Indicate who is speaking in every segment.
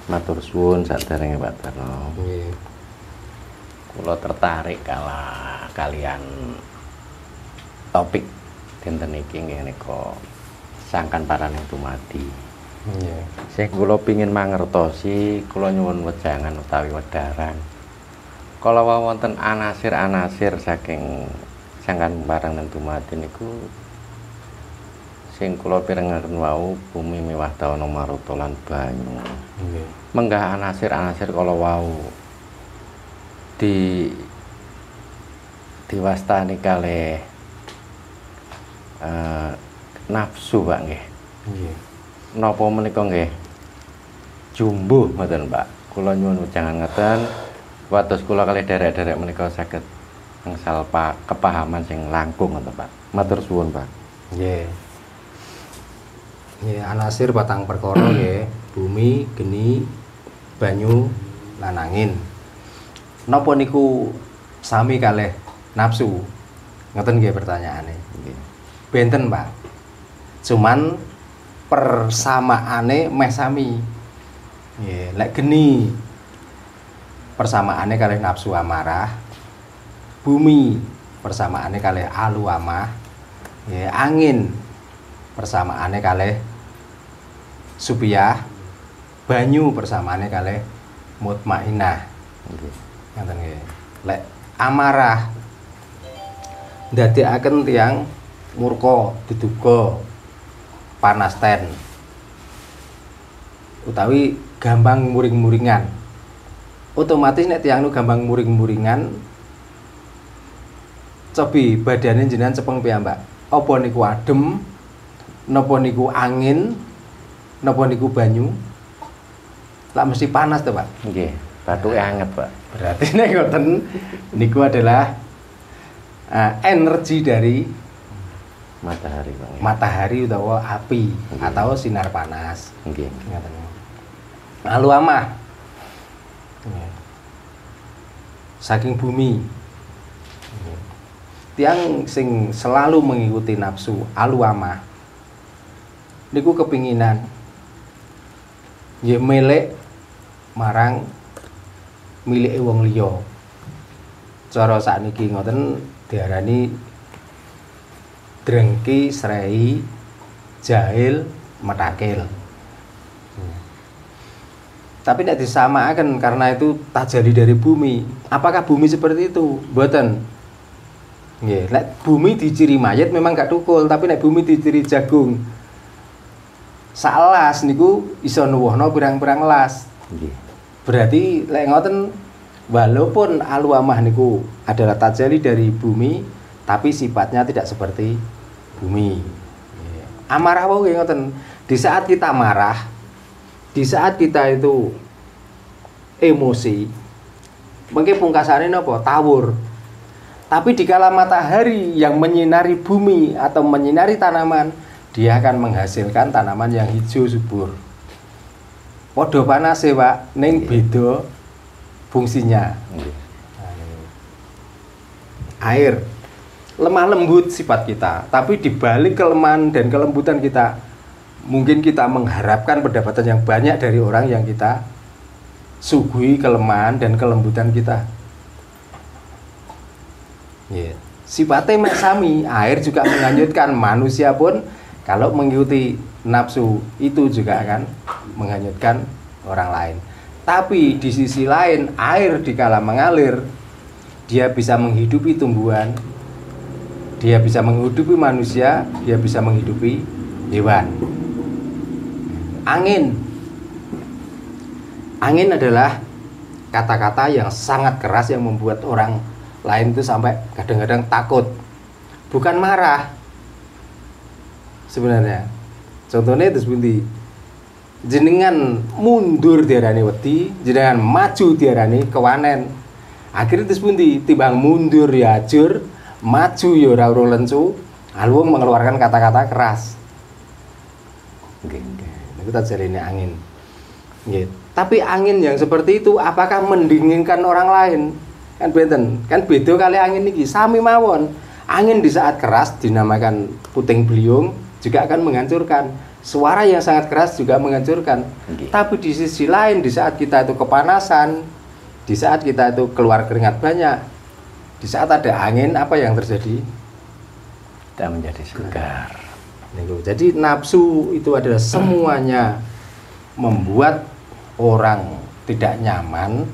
Speaker 1: Matur suwun saderenge Pak Darno.
Speaker 2: Nggih.
Speaker 1: Kula tertarik kalian topik dinten iki nggih menika sangkan paraning dumadi.
Speaker 2: Nggih.
Speaker 1: Sing kula pengin mangertosi, kula nyuwun wejangan utawi wedaran. Kala wonten anasir-anasir saking sangkan paraning dumadi niku sing kula pirengaken wau bumi miwah dawana maruta lan banyu.
Speaker 2: Nggih.
Speaker 1: Menggah anasir-anasir kala wau diwastani kalih nafsu Pak nggih.
Speaker 2: Nggih.
Speaker 1: Napa menika nggih jumbuh ngoten Pak. Kula nyuwun wejangan ngeten wados kula kalih derek-derek menika saged angsal kepahaman sing langkung ngoten Pak. Matur suwun Pak.
Speaker 2: Nggih. Nggih, anasir batang perkara nggih, bumi, geni, banyu, lan angin. Napa niku sami kalih nafsu? Ngoten nggih pertanyaane.
Speaker 1: Nggih.
Speaker 2: Benten, Pak. Cuman persamaane meh sami. Nggih, lek geni persamaane kalih nafsu amarah. Bumi persamaane kalih alu amah. Nggih, angin persamaane kalih supiyah. Banyu persamaane kalih mutmainah.
Speaker 1: Nggih.
Speaker 2: Ngoten nggih. Lek amarah ndadekaken tiyang murka, duduga, panasten. Utawi gampang muring-muringan. Otomatis nek tiyang nu gampang muring-muringan cobi badane jenengan cepeng piyambak. Apa niku adem? Napa niku angin? Napa niku banyu? Lah mesti panas to, Pak.
Speaker 1: Nggih, bathuke anget Pak.
Speaker 2: Berarti nek ngoten niku adalah energi dari
Speaker 1: Matahari Pak. Nggih.
Speaker 2: matahari utawa api atau sinar panas.
Speaker 1: Nggih.
Speaker 2: Ngoten. Alu amah. Saking bumi. Tiang sing selalu mengikuti nafsu alu amah niku kepinginan nggih melek marang milike wong liya. Cara sakniki ngoten diarani drengki, srei, jahil, metakil. Tapi tidak disamakan karena itu tajali dari bumi. Apakah bumi seperti itu? Mboten. Nggih, nek bumi diciri mayit memang gak tukul, tapi nek bumi diciri jagung salas niku iso nuwuhno pirang-pirang las.
Speaker 1: Nggih.
Speaker 2: Berarti lek ngoten walaupun alu amah niku adalah tajali dari bumi, tapi sifatnya tidak seperti bumi. Amarah wae ngoten. Di saat kita marah, di saat kita itu emosi, mungkin pungkasane napa? Tawur. Tapi dikala matahari yang menyinari bumi atau menyinari tanaman, dia akan menghasilkan tanaman yang hijau subur. Padha panase, Pak, ning beda fungsinya.
Speaker 1: Nggih.
Speaker 2: Air lemah lembut sifat kita, tapi dibalik kelemahan dan kelembutan kita, mungkin kita mengharapkan pendapatan yang banyak dari orang yang kita suguhi kelemahan dan kelembutan kita. Sifatnya mek sami, air juga menghanyutkan, manusia pun kalau mengikuti nafsu itu juga akan menghanyutkan orang lain. Tapi di sisi lain, air dikala mengalir, dia bisa menghidupi tumbuhan, dia bisa menghidupi manusia, dia bisa menghidupi hewan. Angin adalah kata-kata yang sangat keras yang membuat orang lain itu sampai kadang-kadang takut. Bukan marah sebenarnya. Contohnya itu seperti jenengan mundur diarani wedi, jenengan maju diarani kewanen. Akhirnya itu seperti timbang mundur ya ajur, maju ya ora urung lencu, alung mengeluarkan kata-kata keras. Nggih, niku tajalane angin. Nggih. Tapi angin yang seperti itu apakah mendinginkan orang lain? Kan benten, kan beda kali angin niki sami mawon. Angin di saat keras dinamakan puting beliung juga akan menghancurkan. suara yang sangat keras juga menghancurkan. Tapi di sisi lain, di saat kita itu kepanasan, di saat kita itu keluar keringat banyak, di saat ada angin, apa yang terjadi?
Speaker 1: Kita menjadi segar.
Speaker 2: Jadi nafsu itu adalah semuanya membuat orang tidak nyaman.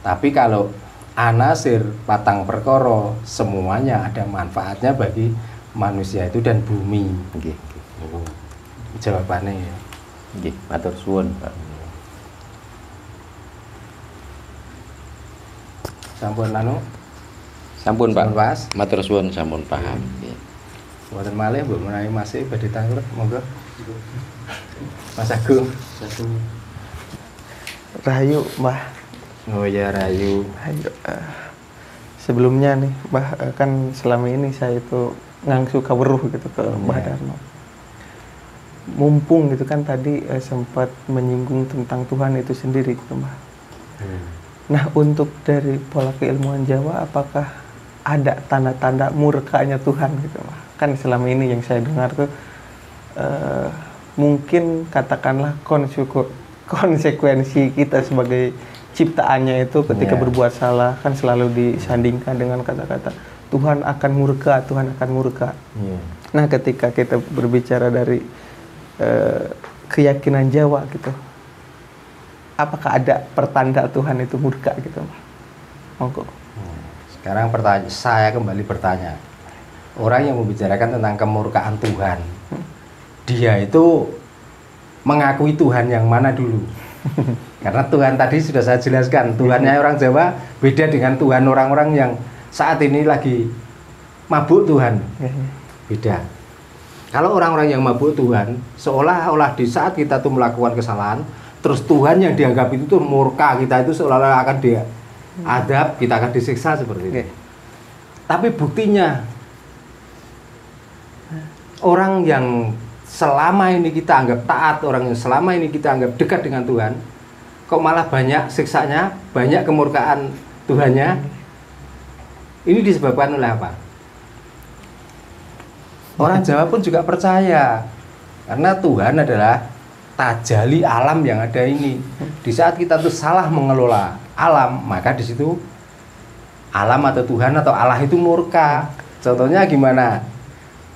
Speaker 2: Tapi kalau anasir patang perkara, semuanya ada manfaatnya bagi manusia itu dan bumi.
Speaker 1: Nggih.
Speaker 2: Jawabannya ya.
Speaker 1: Nggih, matur suwun, Pak.
Speaker 2: Sampun anu,
Speaker 1: Sampun, Pak.
Speaker 2: sampun Pas.
Speaker 1: Matur suwun sampun paham. Nggih.
Speaker 2: Mboten malih mbok menawi masih badhe tanglet, monggo. Mas Agung.
Speaker 3: Rahayu, Mbah.
Speaker 2: Oh ya Rayu.
Speaker 3: Rahayu. Sebelumnya nih, Mbah, kan selama ini saya itu ngangsu kaweruh gitu ke Mbah Darno. Mumpung gitu kan tadi sempat menyinggung tentang Tuhan itu sendiri gitu, Mbah. Nah, untuk dari pola keilmuan Jawa, apakah ada tanda-tanda murkanya Tuhan gitu, Mbah? Kan selama ini yang saya dengar tuh mungkin katakanlah konsekuensi kita sebagai ciptaannya itu ketika berbuat salah kan selalu disandingkan dengan kata-kata Tuhan akan murka, Tuhan akan murka. Nah, ketika kita berbicara dari keyakinan Jawa gitu, apakah ada pertanda Tuhan itu murka gitu, Mbah? Monggo.
Speaker 2: Sekarang saya kembali bertanya. Orang yang membicarakan tentang kemurkaan Tuhan, dia itu mengakui Tuhan yang mana dulu? Karena Tuhan tadi sudah saya jelaskan, Tuhannya orang Jawa beda dengan Tuhan orang-orang yang saat ini lagi mabuk Tuhan. Beda. Kalau orang-orang yang mabuk Tuhan, seolah-olah di saat kita tuh melakukan kesalahan, terus Tuhan yang dianggap itu tuh murka, kita itu seolah-olah akan dia adab, kita akan disiksa seperti itu. Tapi buktinya orang yang selama ini kita anggap taat, orang yang selama ini kita anggap dekat dengan Tuhan, kok malah banyak siksanya, banyak kemurkaan Tuhannya. Ini disebabkan oleh apa? Orang Jawa pun juga percaya, karena Tuhan adalah tajali alam yang ada ini. Di saat kita tuh salah mengelola alam, maka di situ alam atau Tuhan atau Allah itu murka. Contohnya gimana?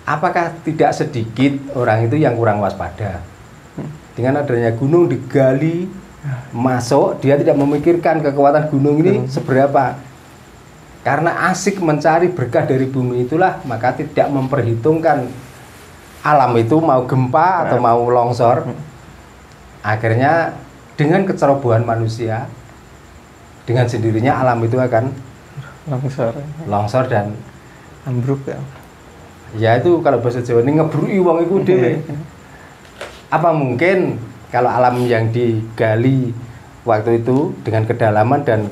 Speaker 2: Apakah tidak sedikit orang itu yang kurang waspada? Dengan adanya gunung digali, masuk, dia tidak memikirkan kekuatan gunung ini seberapa. Karena asik mencari berkah dari bumi itulah, maka tidak memperhitungkan alam itu mau gempa atau mau longsor. Akhirnya dengan kecerobohan manusia, dengan sendirinya alam itu akan longsor dan
Speaker 3: ambruk ya.
Speaker 2: Ya itu kalau bahasa Jawa ini ngebrui wong iku dhewe. Apa mungkin kalau alam yang digali waktu itu dengan kedalaman dan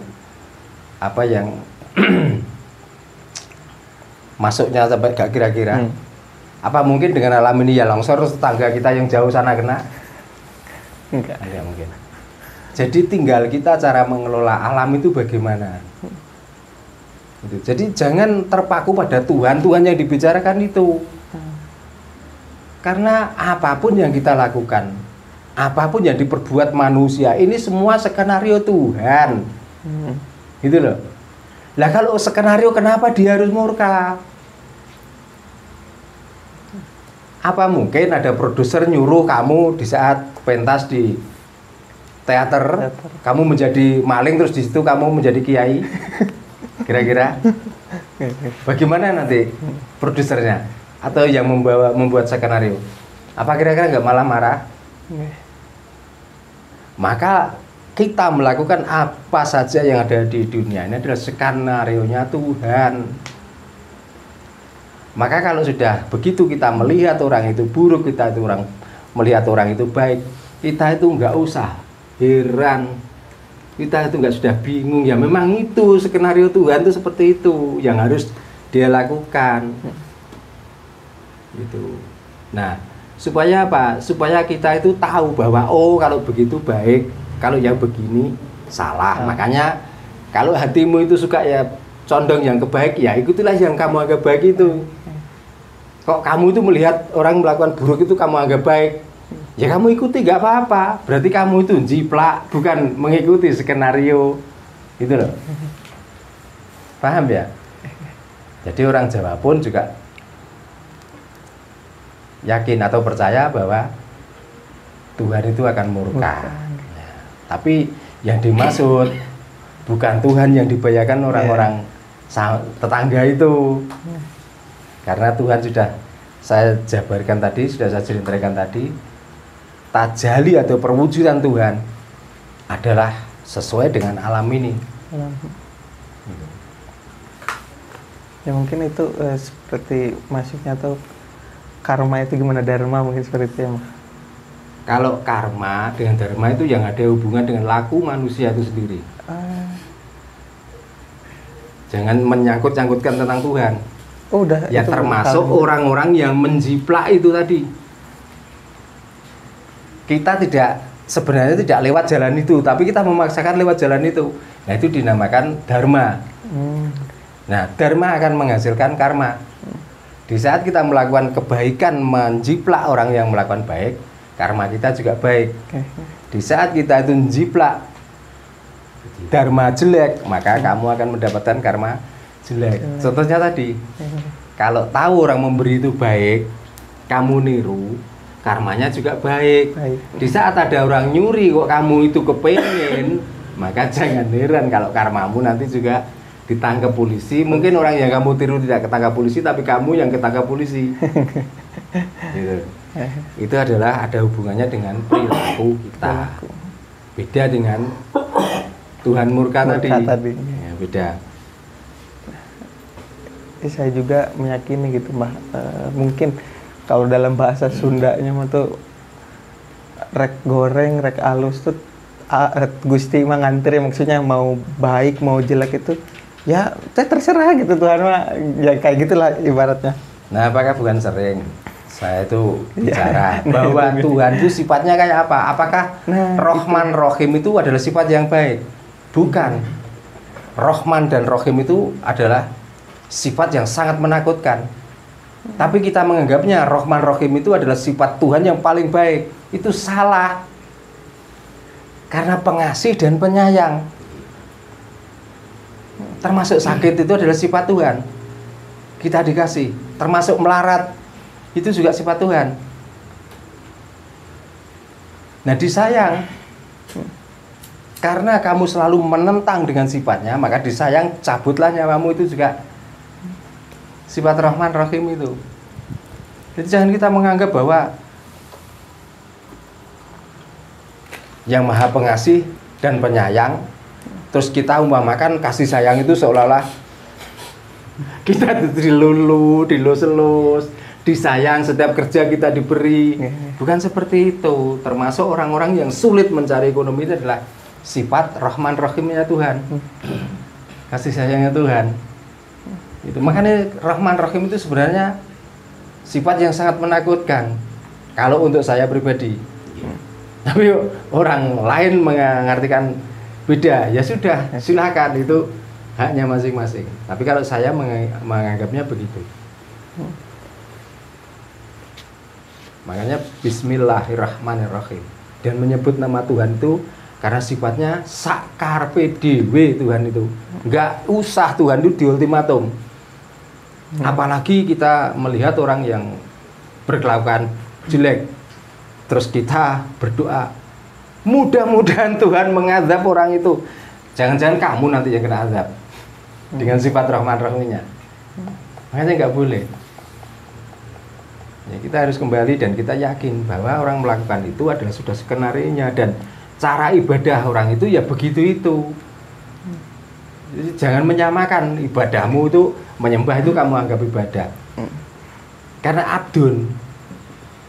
Speaker 2: apa yang masuknya sampai gak kira-kira, apa mungkin dengan alam ini ya longsor terus tetangga kita yang jauh sana kena? Enggak mungkin. Jadi tinggal kita cara mengelola alam itu bagaimana. Jadi jangan terpaku pada Tuhan yang dibicarakan itu. Karena apapun yang kita lakukan, apapun yang diperbuat manusia, ini semua skenario Tuhan. Gitu loh. Lah kalau skenario, kenapa dia harus murka? Apa mungkin ada produser nyuruh kamu di saat pentas di teater. Kamu menjadi maling terus di situ kamu menjadi kiai? Kira-kira bagaimana nanti produsernya atau yang membuat skenario? Apa kira-kira nggak malah marah? Maka kita melakukan apa saja yang ada di dunia ini adalah skenario-nya Tuhan. Maka kalau sudah begitu kita melihat orang itu buruk, kita itu orang melihat orang itu baik, kita itu nggak usah heran. Kita itu nggak sudah bingung, ya memang itu skenario Tuhan itu seperti itu yang harus dia lakukan gitu. Nah, supaya apa? Supaya kita itu tahu bahwa oh kalau begitu baik, kalau yang begini salah. Makanya kalau hatimu itu suka ya condong yang kebaik, ya ikutilah yang kamu anggap baik itu. Kok kamu itu melihat orang melakukan buruk itu kamu anggap baik, ya kamu ikuti nggak apa-apa. Berarti kamu itu jiplak, bukan mengikuti skenario itu loh. Paham ya? Jadi orang Jawa pun juga yakin atau percaya bahwa Tuhan itu akan murka. Ya, tapi yang dimaksud bukan Tuhan yang dibayangkan orang-orang tetangga itu. Karena Tuhan sudah saya jabarkan tadi, sudah saya ceritakan tadi, tajalli atau perwujudan Tuhan adalah sesuai dengan alam ini.
Speaker 3: Ya mungkin itu seperti maksudnya tuh karma itu gimana, dharma mungkin seperti itu ya, Mas.
Speaker 2: Kalau karma dengan dharma itu yang ada hubungan dengan laku manusia itu sendiri. Jangan menyangkut-nyangkutkan tentang Tuhan.
Speaker 3: Oh, udah.
Speaker 2: Ya termasuk orang-orang yang menjiplak itu tadi. Kita sebenarnya tidak lewat jalan itu, tapi kita memaksakan lewat jalan itu. Nah, itu dinamakan dharma. Nah, dharma akan menghasilkan karma. Di saat kita melakukan kebaikan, menjiplak orang yang melakukan baik, karma kita juga baik. Di saat kita itu menjiplak dharma jelek, maka kamu akan mendapatkan karma jelek. Contohnya tadi, kalau tahu orang memberi itu baik, kamu niru, karmanya juga baik. Di saat ada orang nyuri kok kamu itu kepengen, maka jangan heran kalau karmamu nanti juga ditangkap polisi. Mungkin orang yang kamu tiru tidak ketangkap polisi, tapi kamu yang ketangkap polisi. Gitu. Itu adalah ada hubungannya dengan perilaku kita. Beda dengan Tuhan murka tadi. Ya, beda.
Speaker 3: Saya juga meyakini gitu, Mbah. Mungkin kalau dalam bahasa Sundanya mah tuh rek goreng, rek alus tuh Gusti mah ngantri, maksudnya mau baik mau jelek itu ya terserah gitu, Tuhan mah ya kayak gitulah ibaratnya.
Speaker 2: Nah, apakah bukan sering saya itu bicara bahwa Tuhan itu sifatnya kayak apa? Apakah Rohman Rohim itu adalah sifat yang baik? Bukan. Rohman dan Rohim itu adalah sifat yang sangat menakutkan. Tapi kita menganggapnya Rohman Rohim itu adalah sifat Tuhan yang paling baik. Itu salah. Karena pengasih dan penyayang. Termasuk sakit itu adalah sifat Tuhan. Kita dikasih. Termasuk melarat, itu juga sifat Tuhan. Nah, disayang. Karena kamu selalu menentang dengan sifatnya, maka disayang, cabutlah nyawamu, itu juga sifat Rahman Rahim itu. Jadi jangan kita menganggap bahwa yang maha pengasih dan penyayang, terus kita umpamakan kasih sayang itu seolah-olah kita dilulu, dilus-elus, disayang, setiap kerja kita diberi. Bukan seperti itu. Termasuk orang-orang yang sulit mencari ekonomi itu adalah sifat Rahman Rahimnya Tuhan, kasih sayangnya Tuhan. Itu makanya Rahman Rahim itu sebenarnya sifat yang sangat menakutkan kalau untuk saya pribadi. Tapi orang lain mengartikan beda, ya sudah, silakan, itu haknya masing-masing. Tapi kalau saya menganggapnya begitu. Makanya Bismillahirrahmanirrahim, dan menyebut nama Tuhan itu karena sifatnya sakarpe dewe. Tuhan itu nggak usah Tuhan itu diultimatum. Apalagi kita melihat orang yang berkelakuan jelek, terus kita berdoa, mudah-mudahan Tuhan mengadab orang itu. Jangan-jangan kamu nanti yang kena azab dengan sifat Rahman Rahimnya. Makanya nggak boleh. Ya, kita harus kembali dan kita yakin bahwa orang melakukan itu adalah sudah skenarionya, dan cara ibadah orang itu ya begitu itu. Jadi jangan menyamakan ibadahmu itu, menyembah itu kamu anggap ibadah. Karena abdun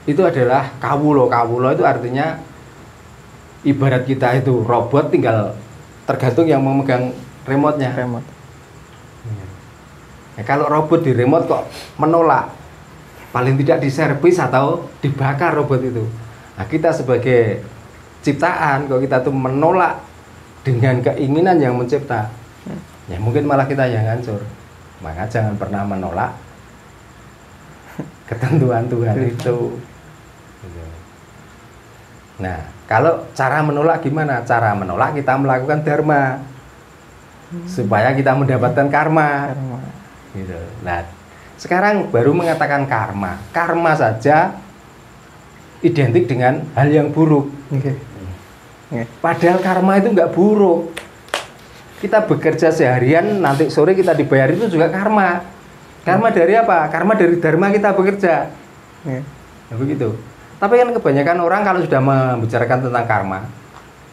Speaker 2: itu adalah kawulo. Kawulo itu artinya ibarat kita itu robot, tinggal tergantung yang memegang remote-nya. Ya, kalau robot di remote kok menolak, paling tidak diservis atau dibakar robot itu. Nah, kita sebagai ciptaan, kalau kita tuh menolak dengan keinginan yang mencipta, ya mungkin malah kita yang hancur. Maka jangan pernah menolak ketentuan Tuhan itu. Nah, kalau cara menolak gimana? Cara menolak kita melakukan dharma supaya kita mendapatkan karma.
Speaker 3: Karma.
Speaker 2: Gitu. Nah, sekarang baru mengatakan karma. Karma saja identik dengan hal yang buruk.
Speaker 3: Oke. Oke.
Speaker 2: Padahal karma itu nggak buruk. Kita bekerja seharian, nanti sore kita dibayar, itu juga karma. Karma dari apa? Karma dari dharma kita bekerja.
Speaker 3: Oke.
Speaker 2: Nah, begitu. Tapi kan kebanyakan orang kalau sudah membicarakan tentang karma,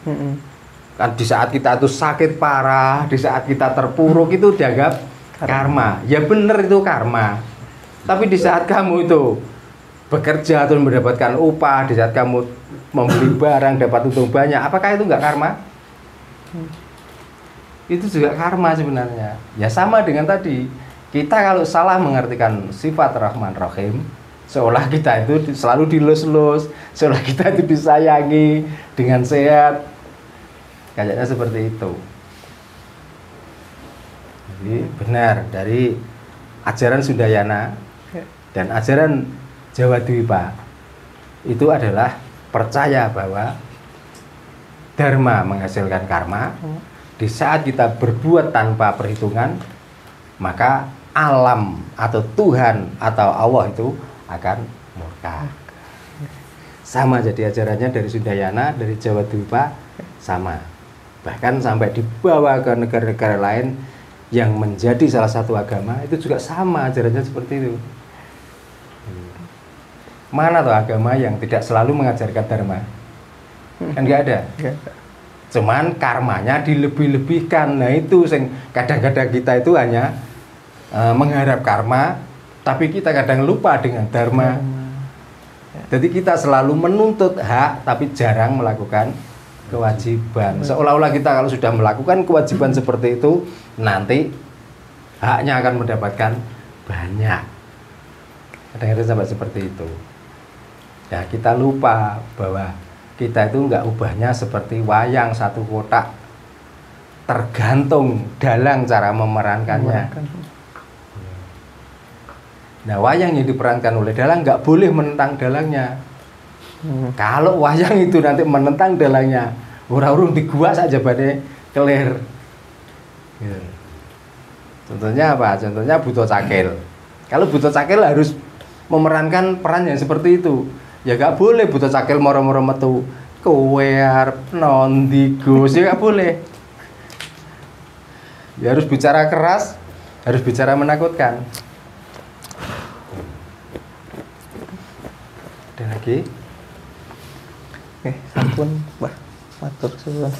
Speaker 3: Mm-mm.
Speaker 2: kan di saat kita itu sakit parah, di saat kita terpuruk itu dianggap karma. Ya benar itu karma. Tapi di saat kamu itu bekerja atau mendapatkan upah, di saat kamu membeli barang dapat untung banyak, apakah itu enggak karma? Itu juga karma sebenarnya. Ya sama dengan tadi. Kita kalau salah mengartikan sifat Rahman Rahim, seolah kita itu selalu dilus-lus, seolah kita itu disayangi dengan sehat. Kayaknya seperti itu. Jadi benar dari ajaran Sundayana dan ajaran Jawa Dwipa itu adalah percaya bahwa dharma menghasilkan karma. Di saat kita berbuat tanpa perhitungan, maka alam atau Tuhan atau Allah itu akan murka. Sama jadi ajarannya dari Sundayana, dari Jawa Dwipa sama. Bahkan sampai dibawa ke negara-negara lain yang menjadi salah satu agama itu juga sama ajarannya seperti itu. Mana tuh agama yang tidak selalu mengajarkan dharma? Kan nggak ada. Cuman karmanya dilebih-lebihkan. Nah itu kadang-kadang kita itu hanya mengharap karma, tapi kita kadang lupa dengan dharma. Jadi kita selalu menuntut hak, tapi jarang melakukan kewajiban. Seolah-olah kita kalau sudah melakukan kewajiban seperti itu, nanti haknya akan mendapatkan banyak. Kadang-kadang sampai seperti itu. Ya kita lupa bahwa kita itu enggak ubahnya seperti wayang satu kotak. Tergantung dalang cara memerankannya. Nah, wayang yang diperankan oleh dalang nggak boleh menentang dalangnya. Kalau wayang itu nanti menentang dalangnya, orang-orang di gua saja pada kelir. Gitu. Contohnya apa? Contohnya Buto Cakil. Kalau Buto Cakil harus memerankan peran yang seperti itu. Ya nggak boleh Buto Cakil moro-moro metu kowe arep nondi Gus, ya nggak boleh. Ya harus bicara keras, harus bicara menakutkan. Ada lagi?
Speaker 3: Sampun, Mbah. Matur suwun.